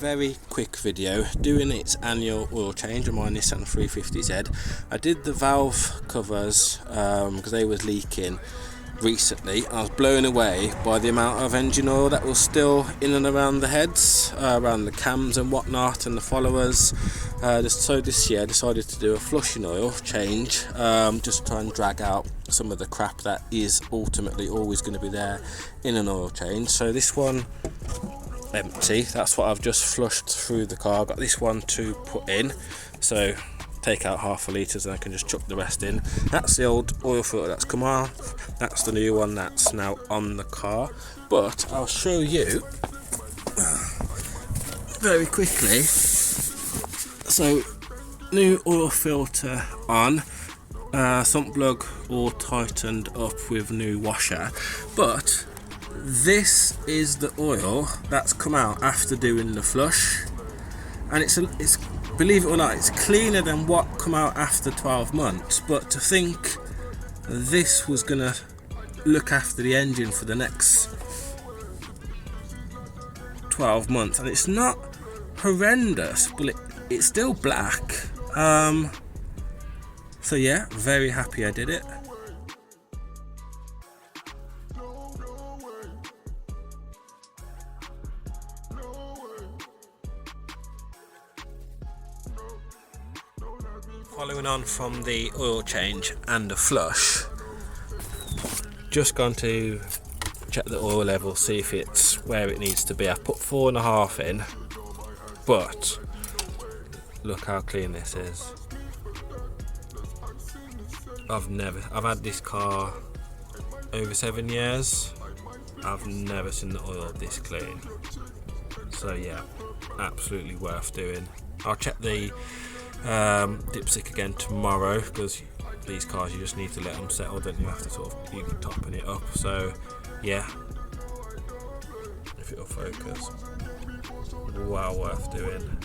very quick video doing its annual oil change on my Nissan 350z. I did the valve covers because they was leaking recently. I was blown away by the amount of engine oil that was still in and around the heads, around the cams and whatnot, and the followers. So this year I decided to do a flushing oil change, just to try and drag out some of the crap that is ultimately always going to be there in an oil change. So this one empty, that's what I've just flushed through the car. I've got this one to put in, so take out half a litre and I can just chuck the rest in. That's the old oil filter that's come off, that's the new one that's now on the car. But I'll show you very quickly. So new oil filter on, sump plug all tightened up with new washer, but this is the oil that's come out after doing the flush, and it's believe it or not, it's cleaner than what come out after 12 months. But to think this was gonna look after the engine for the next 12 months, and it's not horrendous, but it's still black. So yeah, very happy I did it. Following on from the oil change and the flush, just gone to check the oil level, see if it's where it needs to be. I've put 4.5 in, but look how clean this is. I've had this car over 7 years. I've never seen the oil this clean. So yeah, absolutely worth doing. I'll check the dipstick again tomorrow, because these cars you just need to let them settle, then you have to sort of keep topping it up. So yeah, if it'll focus, well worth doing.